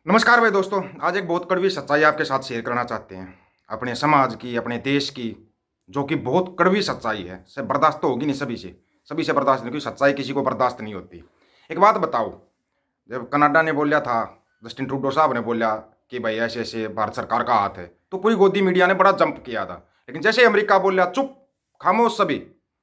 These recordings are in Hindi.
नमस्कार भाई दोस्तों। आज एक बहुत कड़वी सच्चाई आपके साथ शेयर करना चाहते हैं। अपने समाज की, अपने देश की, जो कि बहुत कड़वी सच्चाई है। से बर्दाश्त तो होगी नहीं सभी से बर्दाश्त नहीं, क्योंकि सच्चाई किसी को बर्दाश्त नहीं होती। एक बात बताओ, जब कनाडा ने बोलिया था, जस्टिन ट्रूडो साहब ने बोला कि भाई ऐसे ऐसे भारत सरकार का हाथ है, तो पूरी गोदी मीडिया ने बड़ा जंप किया था। लेकिन जैसे अमेरिका बोलिया, चुप, खामोश सभी।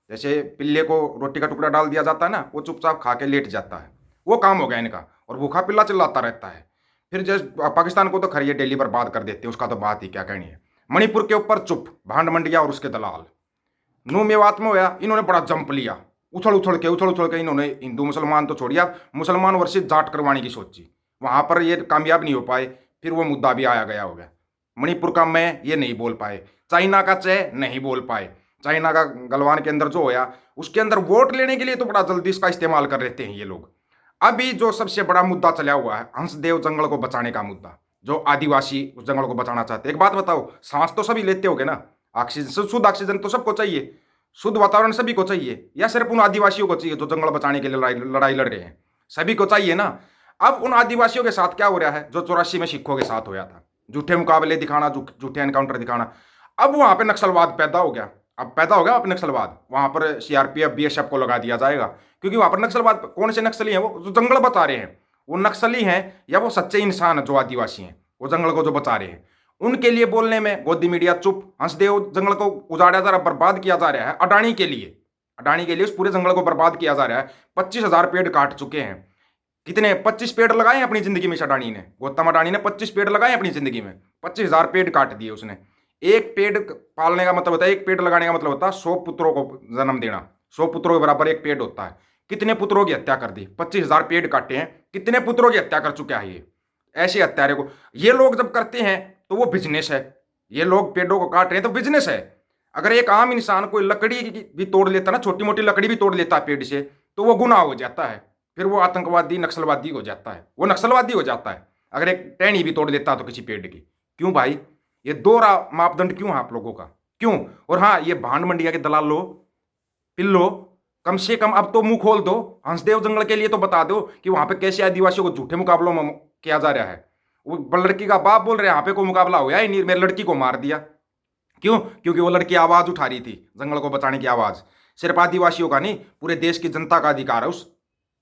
जैसे पिल्ले को रोटी का टुकड़ा डाल दिया जाता है ना, वो चुपचाप खा के लेट जाता है। वो काम हो गया इनका, और भूखा पिल्ला चिल्लाता रहता है। फिर जैसे पाकिस्तान को तो खैर ये डेली बर्बाद कर देते हैं, उसका तो बात ही क्या कहनी है। मणिपुर के ऊपर चुप, भांड मंडिया और उसके दलाल। नू मेवात में होया, इन्होंने बड़ा जंप लिया। उछल उछल के इन्होंने हिंदू मुसलमान तो छोड़िया, मुसलमान वर्षित जाट करवाने की सोची। वहां पर ये कामयाब नहीं हो पाए, फिर वो मुद्दा भी आया गया हो गया। मणिपुर का मैं ये नहीं बोल पाए, चाइना का चे नहीं बोल पाए। चाइना का गलवान के अंदर जो होया, उसके अंदर वोट लेने के लिए तो बड़ा जल्दी इसका इस्तेमाल कर लेते हैं ये लोग। अभी जो सबसे बड़ा मुद्दा चला हुआ है, हंसदेव जंगल को बचाने का मुद्दा, जो आदिवासी उस जंगल को बचाना चाहते हैं। एक बात बताओ, सांस तो सभी लेते होगे ना, ऑक्सीजन, शुद्ध ऑक्सीजन तो सबको चाहिए, शुद्ध वातावरण सभी को चाहिए, या सिर्फ उन आदिवासियों को चाहिए जो जंगल बचाने के लिए लड़ाई लड़ रहे हैं? सभी को चाहिए ना। अब उन आदिवासियों के साथ क्या हो रहा है, जो 84 में सिखों के साथ होया था, झूठे मुकाबले दिखाना, झूठे एनकाउंटर दिखाना। अब वहां पे नक्सलवाद पैदा हो गया। अब पैदा हो गया अब नक्सलवाद, वहां पर सीआरपीएफ बीएसएफ को लगा दिया जाएगा। क्योंकि वहां पर नक्सलवाद, कौन से नक्सली हैं? वो जो जंगल बचा रहे हैं, वो नक्सली हैं या वो सच्चे इंसान जो आदिवासी हैं, वो जंगल को जो बचा रहे हैं। उनके लिए बोलने में गोदी मीडिया चुप। हंसदेव जंगल को उजाड़ा जा रहा, बर्बाद किया जा रहा है अडानी के लिए। अडानी के लिए उस पूरे जंगल को बर्बाद किया जा रहा है। 25,000 पेड़ काट चुके हैं। कितने? 25 पेड़ लगाए अपनी जिंदगी में इस अडानी ने, गौतम अडानी ने 25 पेड़ लगाए अपनी जिंदगी में। 25,000 पेड़ काट दिए उसने। एक पेड़ पालने का मतलब होता है, एक पेड़ लगाने का मतलब होता है 100 पुत्रों को जन्म देना। 100 पुत्रों के बराबर एक पेड़ होता है। कितने पुत्रों की हत्या कर दी? 25,000 पेड़ काटे हैं। कितने पुत्रों की हत्या कर चुका है ये? ऐसे हत्यारे को ये लोग जब करते हैं तो वो बिजनेस है। ये लोग पेड़ों को काट रहे हैं तो बिजनेस है। अगर एक आम इंसान कोई लकड़ी भी तोड़ लेता ना, छोटी मोटी लकड़ी भी तोड़ लेता है पेड़ से, तो वो गुनाह हो जाता है। फिर वो आतंकवादी, नक्सलवादी हो जाता है, वो नक्सलवादी हो जाता है। अगर एक टहनी भी तोड़ देता है तो किसी पेड़ की। क्यों भाई? ये दो मापदंड क्यों है आप लोगों का? क्यों? और हाँ, ये भांड मंडिया के दलाल लो, पिल्लो, कम से कम अब तो मुंह खोल दो। हंसदेव जंगल के लिए तो बता दो कि वहां पे कैसे आदिवासियों को झूठे मुकाबलों में किया जा रहा है। वो लड़की का बाप बोल रहे हैं यहाँ पे कोई मुकाबला हुआ ही नहीं, मेरी लड़की को मार दिया। क्यों? क्योंकि वो लड़की आवाज उठा रही थी, जंगल को बचाने की आवाज। सिर्फ आदिवासियों का नहीं, पूरे देश की जनता का अधिकार है उस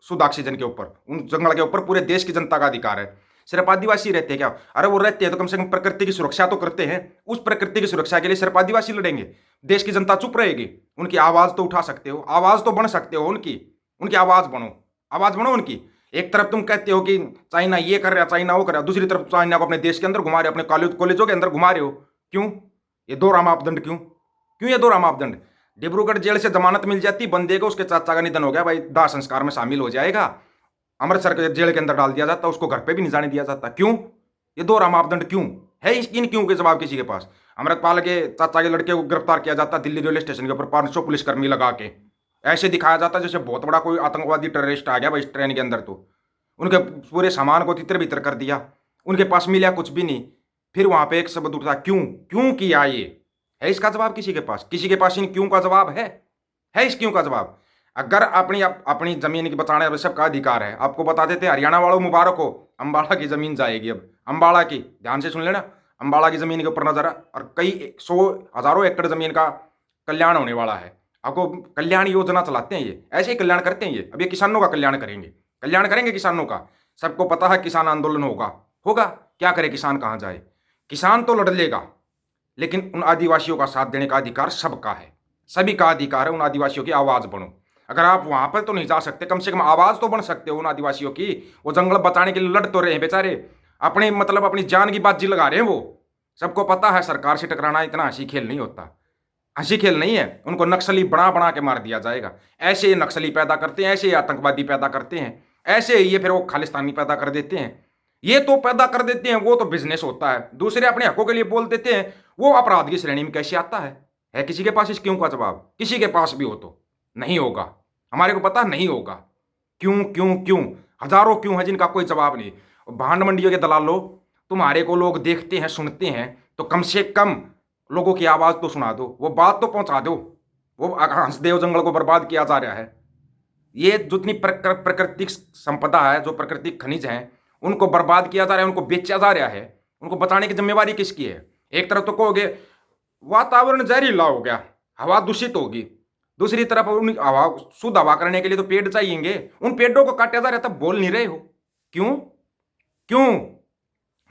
शुद्ध ऑक्सीजन के ऊपर, उन जंगल के ऊपर पूरे देश की जनता का अधिकार है। सिर्फ आदिवासी रहते हैं क्या? अरे वो रहते हैं तो कम से कम प्रकृति की सुरक्षा तो करते हैं। उस प्रकृति की सुरक्षा के लिए सिर्फ आदिवासी लड़ेंगे? देश की जनता चुप रहेगी? उनकी आवाज तो उठा सकते हो, आवाज तो बन सकते हो उनकी। उनकी आवाज बनो, आवाज बनो उनकी। एक तरफ तुम कहते हो कि चाइना ये कर रहा है, चाइना वो कर रहा है, दूसरी तरफ चाइना को अपने देश के अंदर घुमा रहे हो, अपने कॉलेजों के अंदर घुमा रहे हो। क्यों ये दोहरा मापदंड? क्यों क्यों ये दोहरा मापदंड? डिब्रूगढ़ जेल से जमानत मिल जाती बंदे को, उसके चाचा का निधन हो गया भाई, दाह संस्कार में शामिल हो जाएगा, अमृतसर के जेल के अंदर डाल दिया जाता, उसको घर पे भी नहीं जाने दिया जाता। क्यों? ये दोहरा मापदंड क्यों है? इन क्यों के जवाब किसी के पास? अमृतपाल के चाचा के लड़के को गिरफ्तार किया जाता दिल्ली रेलवे स्टेशन के ऊपर 500 पुलिसकर्मी लगा के, ऐसे दिखाया जाता जैसे बहुत बड़ा कोई आतंकवादी टेररिस्ट आ गया भाई इस ट्रेन के अंदर। तो उनके पूरे सामान को तितर बितर कर दिया, उनके पास मिला कुछ भी नहीं। फिर वहां पे एक शब्द उठता, क्यों? क्यों किया ये? है इसका जवाब किसी के पास? किसी के पास इन क्यों का जवाब है इस क्यों का जवाब? अगर अपनी जमीन की बचाने सबका अधिकार है, आपको बता देते हैं, हरियाणा वालों मुबारक हो, अंबाला की जमीन जाएगी अब। अंबाला की, ध्यान से सुन लेना, अंबाला की जमीन के ऊपर नजर और कई सौ हजारों एकड़ जमीन का कल्याण होने वाला है। आपको कल्याण योजना चलाते हैं ये, ऐसे ही कल्याण करते हैं ये। अब ये किसानों का कल्याण करेंगे किसानों का। सबको पता है किसान आंदोलन होगा होगा। क्या करे किसान, कहां जाए? किसान तो लड़ लेगा, लेकिन उन आदिवासियों का साथ देने का अधिकार सबका है, सभी का अधिकार है। उन आदिवासियों की आवाज बनो। अगर आप वहां पर तो नहीं जा सकते, कम से कम आवाज तो बन सकते हो उन आदिवासियों की। वो जंगल बचाने के लिए लड़ तो रहे हैं बेचारे, अपने मतलब अपनी जान की बाजी लगा रहे हैं वो। सबको पता है सरकार से टकराना इतना हंसी खेल नहीं होता, हंसी खेल नहीं है। उनको नक्सली बना बना के मार दिया जाएगा। ऐसे ये नक्सली पैदा करते हैं, ऐसे ये आतंकवादी पैदा करते हैं, ऐसे ये फिर वो खालिस्तानी पैदा कर देते हैं। ये तो पैदा कर देते हैं, वो तो बिजनेस होता है। दूसरे अपने हकों के लिए बोल देते हैं, वो अपराध की श्रेणी में कैसे आता है? किसी के पास इस क्यों का जवाब? किसी के पास भी हो तो नहीं होगा, हमारे को पता नहीं होगा। क्यों क्यों क्यों? हजारों क्यों है जिनका कोई जवाब नहीं। भांड मंडियों के दलालों, तुम्हारे को लोग देखते हैं, सुनते हैं, तो कम से कम लोगों की आवाज तो सुना दो, वो बात तो पहुंचा दो। वो हंसदेव जंगल को बर्बाद किया जा रहा है। ये जितनी प्राकृतिक संपदा है, जो प्राकृतिक खनिज हैं, उनको बर्बाद किया जा रहा है, उनको बेचा जा रहा है। उनको बचाने की जिम्मेवारी किसकी है? एक तरफ तो कहोगे वातावरण जहरीला हो गया, हवा दूषित होगी, दूसरी तरफ उन हवा शुद्ध हवा करने के लिए तो पेड़ चाहिएंगे, उन पेड़ों को काटा जा रहा है, तब बोल नहीं रहे हो। क्यों? क्यों?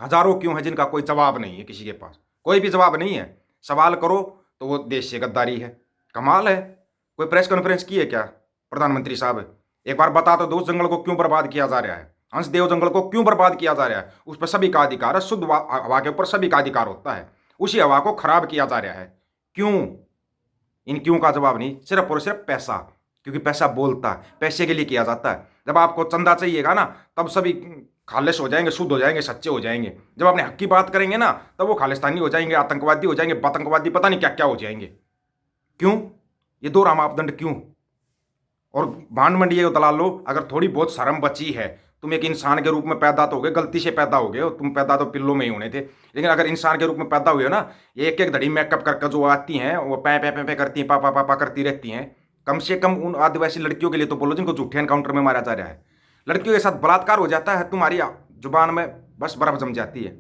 हजारों क्यों है जिनका कोई जवाब नहीं है, किसी के पास कोई भी जवाब नहीं है। सवाल करो तो वो देश से गद्दारी है। कमाल है। कोई प्रेस कॉन्फ्रेंस की है क्या प्रधानमंत्री साहब? एक बार बता तो दो, उस जंगल को क्यों बर्बाद किया जा रहा है? हंसदेव जंगल को क्यों बर्बाद किया जा रहा है? उस पर सभी का अधिकार है, शुद्ध हवा के ऊपर सभी का अधिकार होता है, उसी हवा को खराब किया जा रहा है। क्यों? इन क्यों का जवाब नहीं, सिर्फ और सिर्फ पैसा। क्योंकि पैसा बोलता है, पैसे के लिए किया जाता है। जब आपको चंदा चाहिएगा ना, तब सभी खालिश हो जाएंगे, शुद्ध हो जाएंगे, सच्चे हो जाएंगे। जब अपने हक की बात करेंगे ना, तब वो खालिस्तानी हो जाएंगे, आतंकवादी हो जाएंगे, आतंकवादी पता नहीं क्या क्या हो जाएंगे। क्यों? ये दो मापदंड क्यों? और भांड मंडी को दलाल लो, अगर थोड़ी बहुत शर्म बची है, तुम एक इंसान के रूप में पैदा तो हो गए, गलती से पैदा हो गए, तुम पैदा तो पिल्लों में ही होने थे, लेकिन अगर इंसान के रूप में पैदा हुए हो ना, एक एक घड़ी मेकअप करके जो आती हैं, वो पै पै पै पै करती हैं, पापा पापा करती रहती हैं। कम से कम उन आदिवासी लड़कियों के लिए तो बोलो जिनको झूठे एनकाउंटर में मारा जा रहा है। लड़कियों के साथ बलात्कार हो जाता है, तुम्हारी जुबान में बस बर्फ जम जाती है।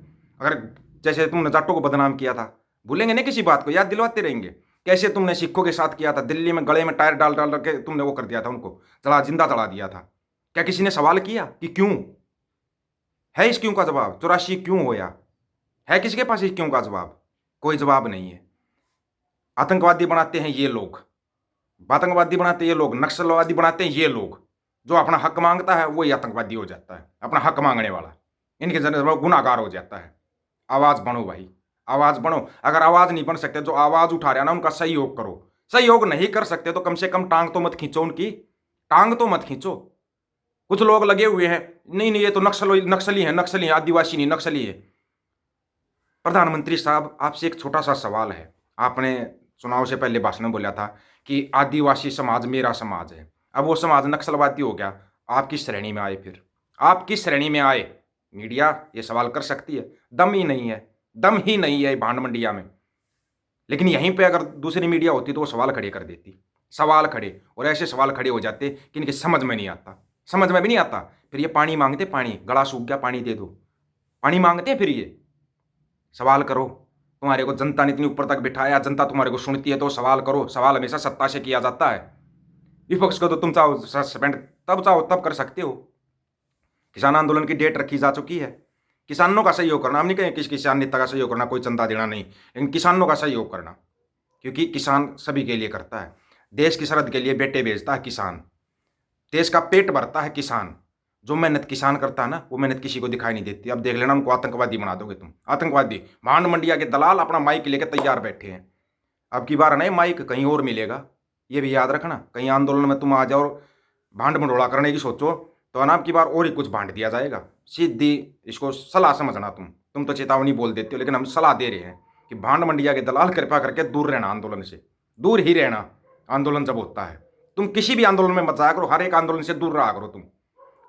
अगर जैसे तुमने जाटों को बदनाम किया था, भूलेंगे नहीं किसी बात को, याद दिलवाते रहेंगे। कैसे तुमने सिखों के साथ किया था, दिल्ली में गले में टायर डाल डाल के तुमने वो कर दिया था, उनको जिंदा जला दिया था। क्या किसी ने सवाल किया कि क्यों? है इस क्यों का जवाब? 84 क्यों होया? है किसी के पास इस क्यों का जवाब? कोई जवाब नहीं है। आतंकवादी बनाते हैं ये लोग, आतंकवादी बनाते हैं ये लोग, नक्सलवादी बनाते हैं ये लोग। जो अपना हक मांगता है वही आतंकवादी हो जाता है, अपना हक मांगने वाला इनके जरिए गुनाहगार हो जाता है। आवाज बनो भाई, आवाज बनो। अगर आवाज नहीं बन सकते, जो आवाज उठा रहे हैं ना, उनका सहयोग करो। सहयोग नहीं कर सकते तो कम से कम टांग तो मत खींचो, उनकी टांग तो मत खींचो। कुछ लोग लगे हुए हैं, नहीं नहीं ये तो नक्सली है, आदिवासी नहीं, नक्सली है। प्रधानमंत्री साहब, आपसे एक छोटा सा सवाल है। आपने चुनाव से पहले भाषण में बोला था कि आदिवासी समाज मेरा समाज है। अब वो समाज नक्सलवादी हो गया, आप किस श्रेणी में आए? फिर आप किस श्रेणी में आए? मीडिया ये सवाल कर सकती है? दम ही नहीं है, दम ही नहीं है भांड मंडिया में। लेकिन यहीं पे अगर दूसरी मीडिया होती तो वो सवाल खड़े कर देती, सवाल खड़े, और ऐसे सवाल खड़े हो जाते कि इनके समझ में नहीं आता, समझ में भी नहीं आता। फिर ये पानी मांगते, पानी गला सूख गया, पानी दे दो, पानी मांगते। फिर ये सवाल करो। तुम्हारे को जनता ने इतनी ऊपर तक बिठाया, जनता तुम्हारे को सुनती है, तो सवाल करो। सवाल हमेशा सत्ता से किया जाता है। विपक्ष को तो तुम चाहो सस्पेंड तब चाहो तब कर सकते हो। किसान आंदोलन की डेट रखी जा चुकी है। किसानों का सहयोग करना, हम नहीं कहें किसी किसान नेता का सहयोग करना, कोई चंदा देना नहीं, लेकिन किसानों का सहयोग करना, क्योंकि किसान सभी के लिए करता है। देश की सरहद के लिए बेटे भेजता है किसान, देश का पेट भरता है किसान। जो मेहनत किसान करता है ना, वो मेहनत किसी को दिखाई नहीं देती। अब देख लेना, उनको आतंकवादी बना दोगे तुम। आतंकवादी, भांड मंडिया के दलाल अपना माइक लेके तैयार बैठे हैं। अब की बार नहीं माइक कहीं और मिलेगा, ये भी याद रखना। कहीं आंदोलन में तुम आ जाओ और भांड मंडोला करने की सोचो तो अनाप की बार और ही कुछ भांड दिया जाएगा। सीधी इसको सलाह समझना। तुम तो चेतावनी बोल देते हो, लेकिन हम सलाह दे रहे हैं कि भांड मंडिया के दलाल कृपा करके दूर रहना, आंदोलन से दूर ही रहना। आंदोलन जब होता है, तुम किसी भी आंदोलन में मत जाया करो, हर एक आंदोलन से दूर रहा करो तुम,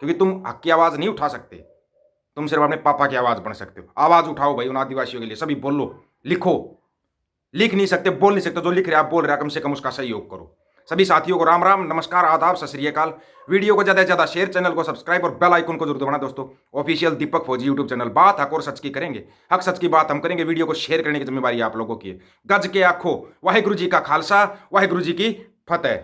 क्योंकि तुम हक की आवाज़ नहीं उठा सकते। तुम सिर्फ अपने पापा की आवाज़ बन सकते हो। आवाज़ उठाओ भाई उन आदिवासियों के लिए, सभी बोलो, लिखो। लिख नहीं सकते, बोल नहीं सकते, जो लिख रहे आप बोल रहे, कम से कम उसका सहयोग करो। सभी साथियों को राम राम, नमस्कार, आदाब, सत श्री अकाल। वीडियो को ज़्यादा से ज़्यादा शेयर, चैनल को सब्सक्राइब और बेल आइकन को जरूर दबाना दोस्तों। ऑफिशियल दीपक फौजी यूट्यूब चैनल। बात हक और सच की करेंगे, हक सच की बात हम करेंगे। वीडियो को शेयर करने की जिम्मेवारी आप लोगों की है। गज के आखो, वाहिगुरु जी का खालसा, वाहिगुरु जी की फतेह।